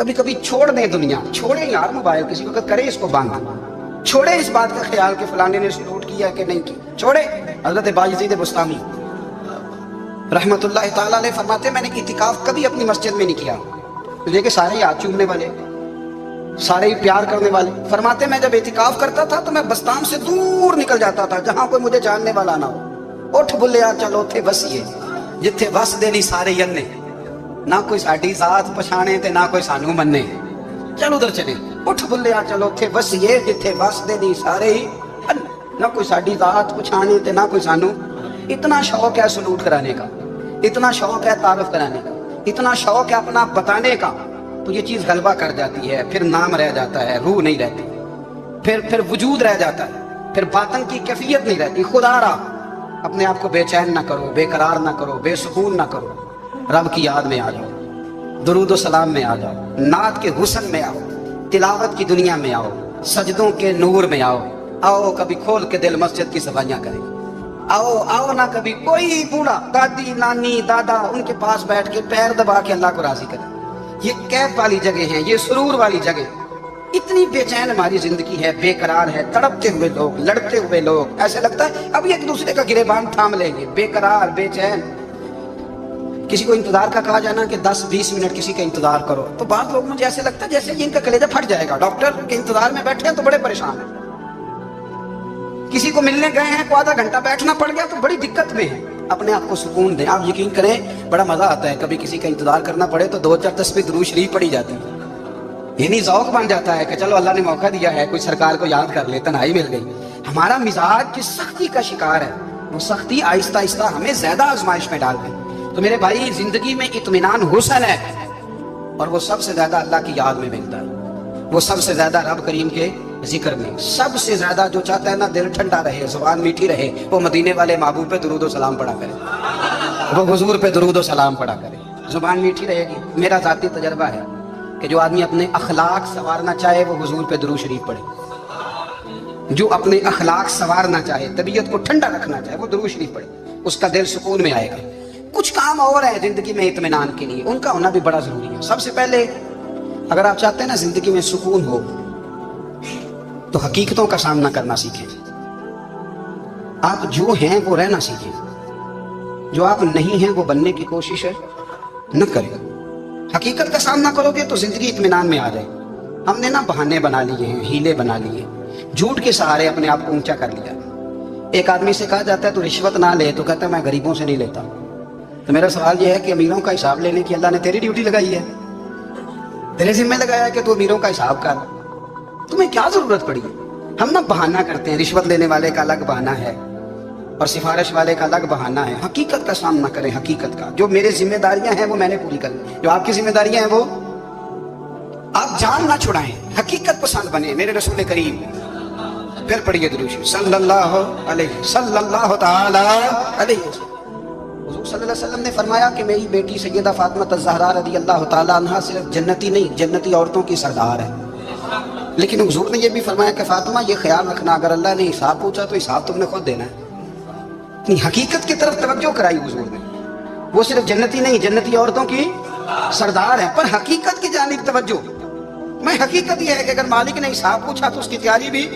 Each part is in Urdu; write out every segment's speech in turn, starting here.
کبھی کبھی چھوڑ دیں دنیا، چھوڑیں یار موبائل، کسی وقت کریں اس کو بند، چھوڑیں اس بات کا خیال کہ فلانے نے سلوٹ کیا کہ نہیں کی، چھوڑیں۔ حضرت بایزید بستامی رحمت اللہ تعالیٰ علیہ فرماتے ہیں میں نے اعتکاف کبھی اپنی مسجد میں نہیں کیا، دیکھیں سارے ہی ہاتھ چومنے والے، سارے ہی پیار کرنے والے، فرماتے میں جب اعتکاف کرتا تھا تو میں بستان سے دور نکل جاتا تھا جہاں کوئی مجھے جاننے والا نہ ہو۔ اٹھ بلیا چلو تھے وسیے جتھے وس دے نہیں سارے ینے، نہ کوئی ساڈی ذات پچھانے تے نہ کوئی سانو مننے، چل ادھر چلے، اٹھ بلیا چلو تھے وسیے جتھے وس دے نہیں سارے ہی ینے، نہ کوئی ساڈی ذات پچھانے تے نہ کوئی سانو۔ اتنا شوق ہے سلوٹ کرانے کا، اتنا شوق ہے تعارف کرانے کا، اتنا شوق ہے اپنا بتانے کا، تو یہ چیز غلبہ کر جاتی ہے، پھر نام رہ جاتا ہے، روح نہیں رہتی، پھر وجود رہ جاتا ہے، پھر باطن کی کیفیت نہیں رہتی۔ خدا را اپنے آپ کو بے چین نہ کرو، بے قرار نہ کرو، بے سکون نہ کرو، رب کی یاد میں آ جاؤ، درود و سلام میں آ جاؤ، نعت کے حسن میں آؤ، تلاوت کی دنیا میں آؤ، سجدوں کے نور میں آؤ، آؤ کبھی کھول کے دل مسجد کی صفائیاں کریں، آؤ آؤ نہ کبھی کوئی بوڑھا دادی نانی دادا ان کے پاس بیٹھ کے پیر دبا کے اللہ کو راضی کرے۔ یہ کیف والی جگہ ہیں، یہ سرور والی جگہ۔ اتنی بے چین ہماری زندگی ہے، بے قرار ہے، تڑپتے ہوئے لوگ، لڑتے ہوئے لوگ، ایسے لگتا ہے اب ایک دوسرے کا گریبان تھام لیں گے، بے قرار بے چین۔ کسی کو انتظار کا کہا جانا کہ 10-20 منٹ کسی کا انتظار کرو، تو بعض لوگ مجھے ایسے لگتا ہے جیسے یہ ان کا کلیجہ پھٹ جائے گا، ڈاکٹر کے انتظار میں بیٹھے ہیں تو بڑے پریشان ہیں۔ کسی کو ملنے گئے ہیں کو آدھا گھنٹہ بیٹھنا پڑ گیا تو بڑی دقت میں ہے۔ اپنے آپ کو سکون دیں، آپ یقین کریں بڑا مزہ آتا ہے، کبھی کسی کا انتظار کرنا پڑے تو 2-4 تسبیح درود شریف پڑھی جاتی ہے، یعنی ذوق بن جاتا ہے کہ چلو اللہ نے موقع دیا ہے، کوئی سرکار کو یاد کر لے، تنہائی مل گئی۔ ہمارا مزاج جس سختی کا شکار ہے، وہ سختی آہستہ آہستہ ہمیں زیادہ آزمائش میں ڈال گئی۔ تو میرے بھائی زندگی میں اطمینان حسن ہے، اور وہ سب سے زیادہ اللہ کی یاد میں ملتا ہے، وہ سب سے زیادہ رب کریم کے ذکر میں، سب سے زیادہ جو چاہتا ہے نا دل ٹھنڈا رہے، زبان میٹھی رہے، وہ مدینے والے محبوب پہ درود و سلام پڑھا کرے، وہ حضور پہ درود و سلام پڑھا کرے، زبان میٹھی رہے گی۔ میرا ذاتی تجربہ ہے کہ جو آدمی اپنے اخلاق سنوارنا چاہے وہ حضور پہ درود شریف پڑھے، جو اپنے اخلاق سنوارنا چاہے، طبیعت کو ٹھنڈا رکھنا چاہے، وہ درود شریف پڑھے، اس کا دل سکون میں آئے گا۔ کچھ کام اور ہیں زندگی میں اطمینان کے لیے، ان کا ہونا بھی بڑا ضروری ہے۔ سب سے پہلے اگر آپ چاہتے ہیں نا زندگی میں سکون ہو تو حقیقتوں کا سامنا کرنا سیکھیں، آپ جو ہیں وہ رہنا سیکھیں، جو آپ نہیں ہیں وہ بننے کی کوشش نہ کریں۔ حقیقت کا سامنا کرو گے تو زندگی اطمینان میں آ جائے۔ ہم نے نا بہانے بنا لیے ہیں، ہیلے بنا لیے، جھوٹ کے سہارے اپنے آپ کو اونچا کر لیا۔ ایک آدمی سے کہا جاتا ہے تو رشوت نہ لے، تو کہتا ہے میں غریبوں سے نہیں لیتا۔ تو میرا سوال یہ ہے کہ امیروں کا حساب لینے کی اللہ نے تیری ڈیوٹی لگائی ہے، تیرے ذمہ لگایا ہے کہ تو امیروں کا حساب کر، تمہیں کیا ضرورت پڑی؟ ہم نا بہانہ کرتے ہیں، رشوت لینے والے کا الگ بہانہ ہے اور سفارش والے کا الگ بہانہ ہے۔ حقیقت کا سامنا کریں، حقیقت کا، جو میرے ذمہ داریاں ہیں وہ میں نے پوری کرنی، جو آپ کی ذمہ داریاں ہیں وہ آپ جان نہ چھڑائیں، حقیقت پسند بنے۔ میرے رسول کریم پھر پڑھیے درود صلی اللہ تعالی علیہ وسلم۔ حضور صلی اللہ علیہ وسلم نے فرمایا کہ میری بیٹی سیدہ فاطمہ الزہرا رضی اللہ تعالی عنہا صرف جنتی نہیں، جنتی عورتوں کی سردار ہے، لیکن حضور نے یہ بھی فرمایا کہ فاطمہ یہ خیال رکھنا اگر اللہ نے حساب پوچھا تو حساب تم نے خود دینا ہے۔ حقیقت کی طرف توجہ کرائی حضور نے، وہ صرف جنتی نہیں، جنتی عورتوں کی سردار ہے، پر حقیقت کی جانب توجہ۔ میں حقیقت یہ ہے کہ اگر مالک نے حساب پوچھا تو اس کی تیاری بھی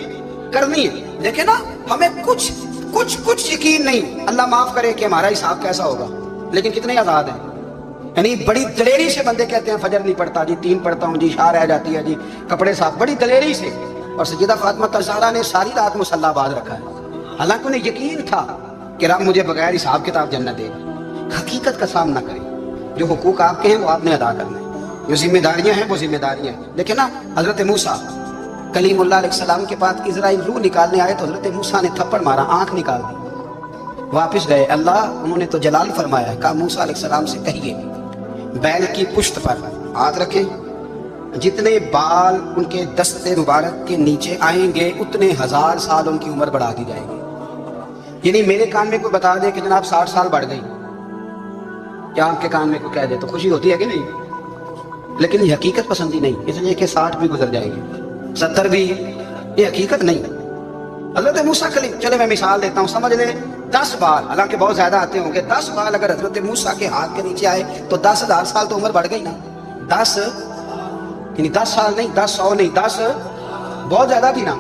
کرنی ہے۔ دیکھیں نا ہمیں کچھ یقین نہیں، اللہ معاف کرے کہ ہمارا حساب کیسا ہوگا، لیکن کتنے آزاد ہیں۔ یعنی بڑی دلیری سے بندے کہتے ہیں فجر نہیں پڑھتا جی، 3 پڑھتا ہوں جی، شاہ رہ جاتی ہے جی، کپڑے صاف، بڑی دلیری سے۔ اور سیدہ فاطمہ الزہرا نے ساری رات مصلی باز رکھا ہے، حالانکہ انہیں یقین تھا کہ رب مجھے بغیر حساب کتاب جنت دے گا۔ حقیقت کا سامنا کریں، جو حقوق آپ کے ہیں وہ آپ نے ادا کرنا ہے، جو ذمہ داریاں ہیں وہ ذمہ داریاں ہیں۔ دیکھیں نا حضرت موسیٰ کلیم اللہ علیہ السلام کے پاس اسرائیل روح نکالنے آئے تو حضرت موسیٰ نے تھپڑ مارا، آنکھ نکال دی، واپس گئے۔ اللہ انہوں نے تو جلال فرمایا ہے، کہا موسیٰ علیہ السلام سے کہیے بیل کی پشت پر ہاتھ رکھیں، جتنے بال ان کے دست مبارک کے نیچے آئیں گے اتنے 1000 سال ان کی عمر بڑھا دی جائے گی۔ یعنی میرے کان میں کوئی بتا دے کہ جناب 60 سال بڑھ گئی، کیا آپ کے کان میں کوئی کہہ دے تو خوشی ہوتی ہے کہ نہیں؟ لیکن یہ حقیقت پسندی نہیں، اس لیے کہ 60 بھی گزر جائے گی، 70 بھی، یہ حقیقت نہیں۔ حضرت موسیٰ کلیم، چلے میں مثال دیتا ہوں، سمجھ لیں 10 بال، حالانکہ بہت زیادہ آتے ہوں گے، 10 بال اگر حضرت موسیٰ کے ہاتھ کے نیچے آئے تو 10,000 سال تو عمر بڑھ گئی نا۔ یعنی 10 سال نہیں، 10 100 نہیں، 10 بہت زیادہ تھی نا.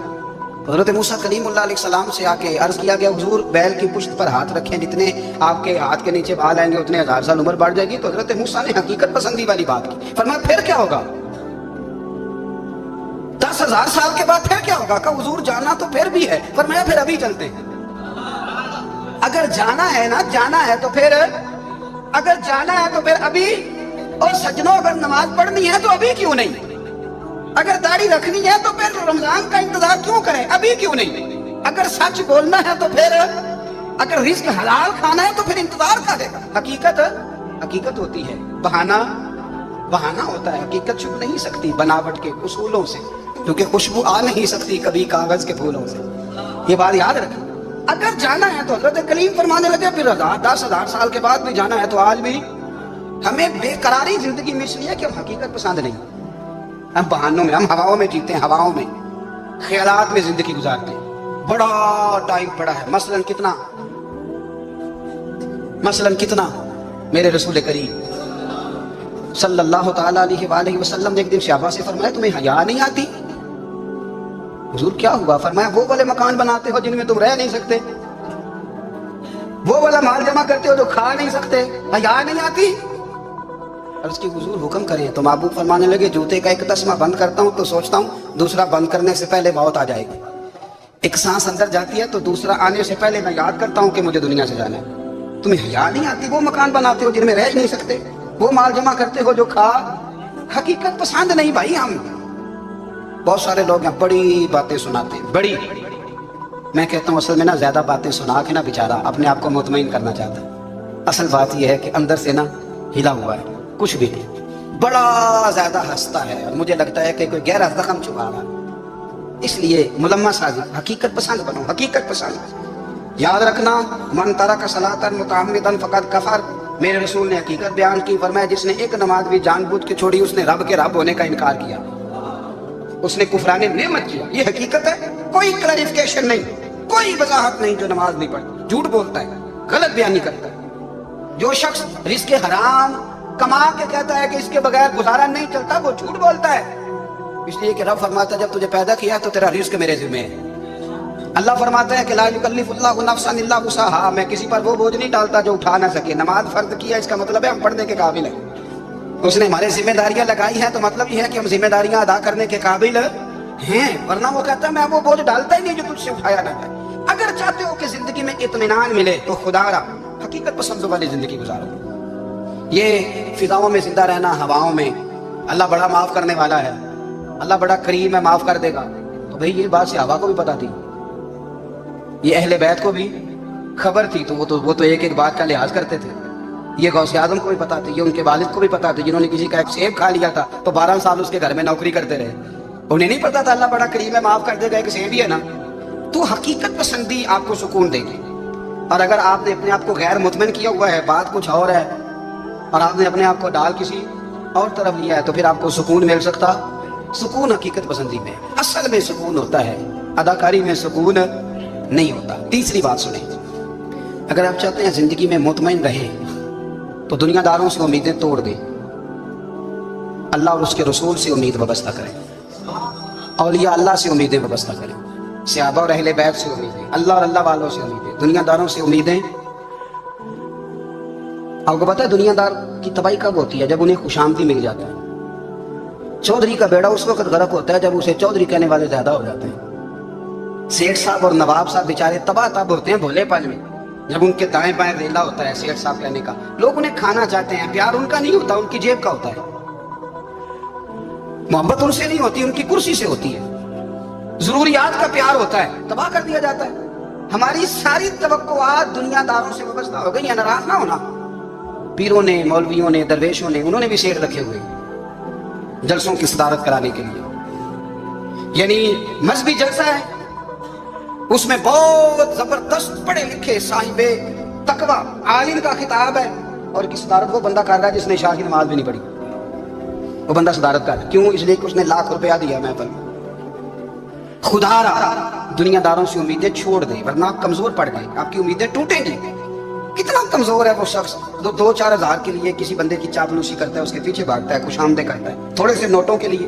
حضرت موسیٰ کلیم اللہ علیہ السلام سے آ کے عرض کیا گیا حضور بیل کی پشت پر ہاتھ رکھیں، جتنے آپ کے ہاتھ کے نیچے بال آئیں گے اتنے 1000 سال عمر بڑھ جائے گی. تو حضرت موسیٰ نے حقیقت پسندی والی بات کی. فرمایا پھر کیا ہوگا؟ 10,000 سال کے بعد پھر کیا ہوگا؟ کہا حضور جانا تو پھر بھی ہے. فرمایا پھر ابھی چلتے ہیں. اگر جانا ہے نا، جانا ہے تو پھر، اگر جانا ہے تو پھر ابھی. اور سجنوں اگر نماز پڑھنی ہے تو ابھی کیوں نہیں؟ اگر داڑھی رکھنی ہے تو پھر رمضان کا انتظار کیوں کریں؟ ابھی کیوں نہیں؟ اگر سچ بولنا ہے تو پھر، اگر رزق حلال کھانا ہے تو پھر انتظار کرے گا. حقیقت ہوتی ہے، بہانہ ہوتا ہے. حقیقت چھپ نہیں سکتی بناوٹ کے اصولوں سے، کیونکہ خوشبو آ نہیں سکتی کبھی کاغذ کے پھولوں سے. یہ بات یاد رکھیں. اگر جانا ہے تو حضرت کلیم فرمانے لگے پھر 10,000 سال کے بعد بھی جانا ہے. تو آج بھی ہمیں بے قراری زندگی میں اس لیے کہ ہم حقیقت پسند نہیں. ہم بہانوں میں، ہم ہواؤں میں جیتے ہیں، ہواؤں میں، خیالات میں زندگی گزارتے ہیں. بڑا ٹائم پڑا ہے. مثلاً کتنا میرے رسول کریم صلی اللہ تعالیٰ علیہ وآلہ وسلم نے ایک دن صحابہ سے فرمایا تمہیں حیا نہیں آتی؟ حضور کیا ہوا؟ فرمایا وہ والے مکان بناتے ہو جن میں تم رہ نہیں سکتے، وہ والا مال جمع کرتے ہو جو کھا نہیں سکتے، حیا نہیں آتی؟ عرض کی حضور حکم کریں. تو محبوب فرمانے لگے جوتے کا ایک تسمہ بند کرتا ہوں تو سوچتا ہوں دوسرا بند کرنے سے پہلے موت آ جائے گی. ایک سانس اندر جاتی ہے تو دوسرا آنے سے پہلے میں یاد کرتا ہوں کہ مجھے دنیا سے جانا ہے. تمہیں حیا نہیں آتی؟ وہ مکان بناتے ہو جن میں رہ نہیں سکتے، وہ مال جمع کرتے ہو جو کھا. حقیقت پسند نہیں بھائی. ہم بہت سارے لوگ ہیں بڑی باتیں سناتے ہیں، بڑی. میں کہتا ہوں اصل میں نا زیادہ باتیں سنا کے نا بیچارہ اپنے آپ کو مطمئن کرنا چاہتا ہے. اصل بات یہ ہے کہ اندر سے نا ہلا ہوا ہے، کچھ بھی نہیں. بڑا زیادہ ہنستا ہے اور مجھے لگتا ہے کہ کوئی گہرا زخم چھپا رہا ہے. اس لیے ملمہ سازی. حقیقت پسند بنو، حقیقت پسند. یاد رکھنا من ترک صلاۃ متعمدا فقد کفر. میرے رسول نے حقیقت بیان کی. فرمایا جس نے ایک نماز بھی جان بوجھ کے چھوڑی اس نے رب کے رب ہونے کا انکار کیا، اس نے کفران نعمت کیا. یہ حقیقت ہے. کوئی کلیریفیکیشن نہیں، کوئی وضاحت نہیں. جو نماز نہیں پڑھتا جھوٹ بولتا ہے، غلط بیانی کرتا ہے. جو شخص رزق حرام کما کے کہتا ہے کہ اس کے بغیر گزارا نہیں چلتا، وہ جھوٹ بولتا ہے. اس لیے کہ رب فرماتا ہے جب تجھے پیدا کیا تو تیرا رزق میرے ذمہ ہے. اللہ فرماتا ہے کہ لا یکلف اللہ نفسا الا وسعها. میں کسی پر وہ بوجھ نہیں ڈالتا جو اٹھا نہ سکے. نماز فرض کیا اس کا مطلب ہے ہم پڑھنے کے قابل ہیں. اس نے ہمارے ذمہ داریاں لگائی ہیں تو مطلب یہ ہے کہ ہم ذمہ داریاں ادا کرنے کے قابل ہیں. ورنہ وہ کہتا ہے میں وہ بوجھ ڈالتا ہی نہیں جو تجھ سے اٹھایا نہ جائے. اگر چاہتے ہو کہ زندگی میں اطمینان ملے تو خدا را حقیقت پسند والی زندگی گزارو. یہ فضاؤں میں زندہ رہنا، ہواؤں میں. اللہ بڑا معاف کرنے والا ہے، اللہ بڑا کریم ہے، معاف کر دے گا. تو بھئی یہ بات صحابہ کو بھی پتا تھی، یہ اہل بیت کو بھی خبر تھی. تو وہ تو ایک ایک بات کا لحاظ کرتے تھے. یہ غوث اعظم کو بھی پتا تھی، یہ ان کے والد کو بھی پتا تھی جنہوں نے کسی کا ایک سیب کھا لیا تھا تو 12 سال اس کے گھر میں نوکری کرتے رہے. انہیں نہیں پتا تھا اللہ بڑا کریم ہے، معاف کر دے گا، ایک سیب ہی ہے نا. تو حقیقت پسندی آپ کو سکون دے گی. اور اگر آپ نے اپنے آپ کو غیر مطمئن کیا ہوا ہے، بات کچھ اور ہے، اور آپ نے اپنے آپ کو ڈال کسی اور طرف لیا ہے، تو پھر آپ کو سکون مل سکتا. سکون حقیقت پسندی میں، اصل میں سکون ہوتا ہے، اداکاری میں سکون نہیں ہوتا. تیسری بات سنیں، اگر آپ چاہتے ہیں زندگی میں مطمئن رہیں تو دنیا داروں سے امیدیں توڑ دیں، اللہ اور اس کے رسول سے امید وابستہ کریں، اولیاء اللہ سے امیدیں وابستہ کریں، صحابہ اور اہل بیت سے امیدیں، اللہ اور اللہ والوں سے امیدیں. دنیا داروں سے امیدیں. آپ کو پتا ہے دنیا دار کی تباہی کب ہوتی ہے؟ جب انہیں خوش آمدی مل جاتا ہے. چودھری کا بیڑا اس وقت غرق ہوتا ہے جب اسے چودھری کہنے والے زیادہ ہو جاتے ہیں. سیٹھ صاحب اور نواب صاحب بیچارے تباہ تب ہوتے ہیں بھولے پن میں، جب ان کے دائیں بائیں ریلا ہوتا ہے سیٹھ صاحب کہنے کا. لوگ انہیں کھانا چاہتے ہیں، پیار ان کا نہیں ہوتا، ان کی جیب کا ہوتا ہے. محبت ان سے نہیں ہوتی، ان کی کرسی سے ہوتی ہے. ضروریات کا پیار ہوتا ہے، تباہ کر دیا جاتا ہے. ہماری ساری توقعات دنیا داروں سے وابستہ ہو گئی ہیں. ناراض نہ ہونا، پیروں نے، مولویوں نے، درویشوں نے، انہوں نے بھی سیٹ رکھے ہوئے جلسوں کی صدارت کرانے کے لیے. یعنی مذہبی جلسہ ہے، اس میں بہت زبردست پڑھے لکھے صاحب تقویٰ عالم کا خطاب ہے، اور کی صدارت وہ بندہ کر رہا ہے جس نے عشاء کی نماز بھی نہیں پڑھی. وہ بندہ صدارت کر رہا ہے. کیوں؟ اس لیے کہ اس نے ₹1,00,000 دیا میں پر. خدا را دنیا داروں سے امیدیں چھوڑ دیں ورنہ آپ کمزور پڑ گئے، آپ کی امیدیں ٹوٹیں گی. کتنا کمزور ہے وہ شخص جو 2-4 ہزار کے لیے کسی بندے کی چاپلوسی کرتا ہے، اس کے پیچھے بھاگتا ہے، خوش آمدیں کرتا ہے تھوڑے سے نوٹوں کے لیے.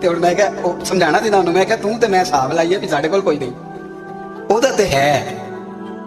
ਤੇ ਹੁਣ ਮੈਂ ਕਿਹਾ ਉਹ ਸਮਝਾਣਾ ਸੀ ਤੁਹਾਨੂੰ, ਮੈਂ ਕਿਹਾ ਤੂੰ ਤੇ ਮੈਂ ਹਿਸਾਬ ਲਾਈਏ ਵੀ ਸਾਡੇ ਕੋਲ ਕੋਈ ਨਹੀਂ, ਉਹਦਾ ਤੇ ਹੈ,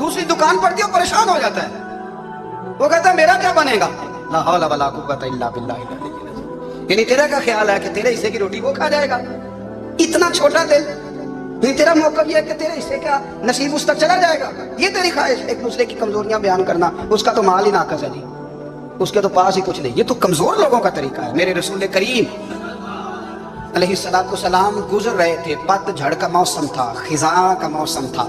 دوسری دکان پڑتی ہے وہ پریشان ہو جاتا ہے، وہ کہتا ہے میرا کیا بنے گا، لا حول ولا قوت الا باللہ، یعنی تیرا کیا خیال ہے کہ تیرے حصے کی روٹی وہ کھا جائے گا، اتنا چھوٹا دل، یعنی تیرا موقع یہ ہے کہ تیرے حصے کا نصیب اس تک چلا جائے گا، یہ تیری خواہش، ایک دوسرے کی کمزوریاں بیان کرنا، اس کا تو مال ہی ناقص ہے جی، اس کے تو پاس ہی کچھ نہیں، یہ تو کمزور لوگوں کا طریقہ ہے۔ میرے رسول کریم علیہ السلام گزر رہے تھے، پت جھڑ کا موسم تھا، خزاں کا موسم تھا،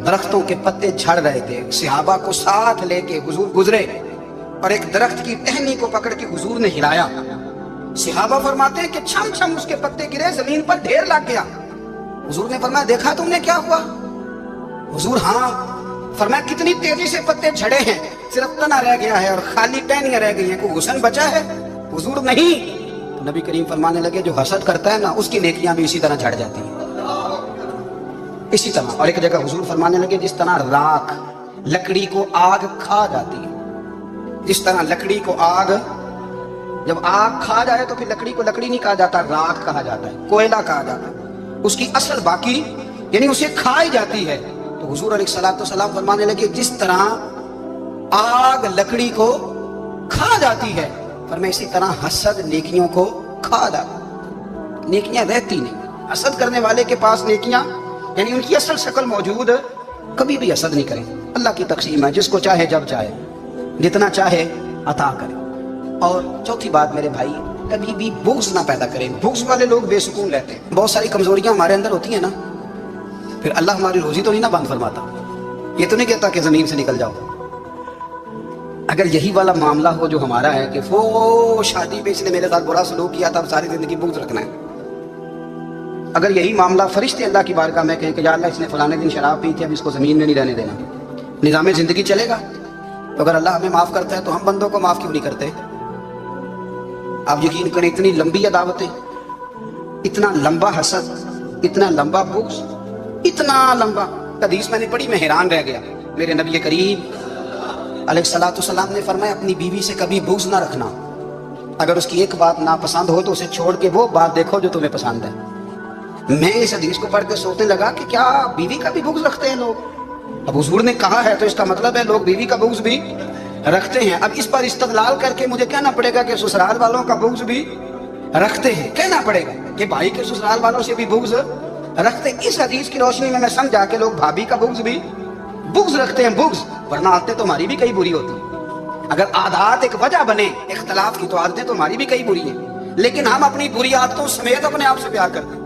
درختوں کے پتے جھڑ رہے تھے، صحابہ کو ساتھ لے کے حضور گزرے اور ایک درخت کی ٹہنی کو پکڑ کے حضور نے ہلایا، صحابہ فرماتے ہیں کہ چھم چھم اس کے پتے گرے، زمین پر ڈھیر لگ گیا، حضور نے فرمایا دیکھا تم نے کیا ہوا، حضور ہاں، فرمایا کتنی تیزی سے پتے جھڑے ہیں، صرف تنا رہ گیا ہے اور خالی ٹہنیاں رہ گئی ہیں، کوئی حسن بچا ہے، حضور نہیں، نبی کریم فرمانے لگے جو حسد کرتا ہے نا اس کی نیکیاں بھی اسی طرح جھڑ جاتی ہیں، اسی طرح۔ اور ایک جگہ حضور فرمانے لگے جس طرح راکھ لکڑی کو آگ کھا جاتی ہے، جس طرح لکڑی کو آگ، جب آگ کھا جائے تو پھر لکڑی کو لکڑی نہیں کہا جاتا، راکھ کہا جاتا ہے، کوئلہ کہا جاتا ہے، اس کی اصل باقی یعنی اسے کھائی جاتی ہے۔ تو حضور علیہ السلام فرمانے لگے جس طرح آگ لکڑی کو کھا جاتی ہے، فرمایا اسی طرح حسد نیکیوں کو کھا جاتا ہے، نیکیاں رہتی نہیں، حسد کرنے والے کے پاس نیکیاں یعنی ان کی اصل شکل موجود، کبھی بھی حسد نہیں کریں، اللہ کی تقسیم ہے، جس کو چاہے جب چاہے جتنا چاہے عطا کرے۔ اور چوتھی بات میرے بھائی، کبھی بھی بغض نہ پیدا کریں، بغض والے لوگ بے سکون رہتے ہیں، بہت ساری کمزوریاں ہمارے اندر ہوتی ہیں نا، پھر اللہ ہماری روزی تو نہیں نہ بند فرماتا، یہ تو نہیں کہتا کہ زمین سے نکل جاؤ۔ اگر یہی والا معاملہ ہو جو ہمارا ہے کہ وہ شادی پہ اس نے میرے ساتھ برا سلوک کیا تھا، اب ساری زندگی بغض رکھنا ہے، اگر یہی معاملہ فرشتے اللہ کی بارگاہ میں کہیں کہ یا اللہ اس نے فلانے دن شراب پی تھی، اب اس کو زمین میں نہیں رہنے دینا، نظام زندگی چلے گا؟ تو اگر اللہ ہمیں معاف کرتا ہے تو ہم بندوں کو معاف کیوں نہیں کرتے؟ آپ یقین کریں اتنی لمبی عداوتیں، اتنا لمبا حسد، اتنا لمبا بغض، اتنا لمبا، حدیث میں نے پڑھی میں حیران رہ گیا، میرے نبی کریم علیہ السلام نے فرمایا اپنی بیوی سے کبھی بغض نہ رکھنا، اگر اس کی ایک بات ناپسند ہو تو اسے چھوڑ کے وہ بات دیکھو جو تمہیں پسند ہے۔ میں اس حدیث کو پڑھ کے سوچنے لگا کہ کیا بیوی کا بھی بغض رکھتے ہیں لوگ؟ اب حضور نے کہا ہے تو اس کا مطلب ہے لوگ بیوی کا بغض بھی رکھتے ہیں۔ اب اس پر استدلال کر کے مجھے کہنا پڑے گا کہ سسرال والوں کا بغض بھی رکھتے ہیں، کہنا پڑے گا کہ بھائی کے سسرال والوں سے بھی بغض رکھتے ہیں۔ اس حدیث کی روشنی میں سمجھا کہ لوگ بھابھی کا بغض بھی بغض رکھتے ہیں، بغض، ورنہ عادتیں تو ہماری بھی کئی بری ہوتی ہیں۔ اگر عادات ایک وجہ بنے اختلاف کی تو عادتیں تو ہماری بھی کئی بری ہیں، لیکن ہم اپنی بری عادتوں سمیت اپنے آپ سے پیار کرتے ہیں۔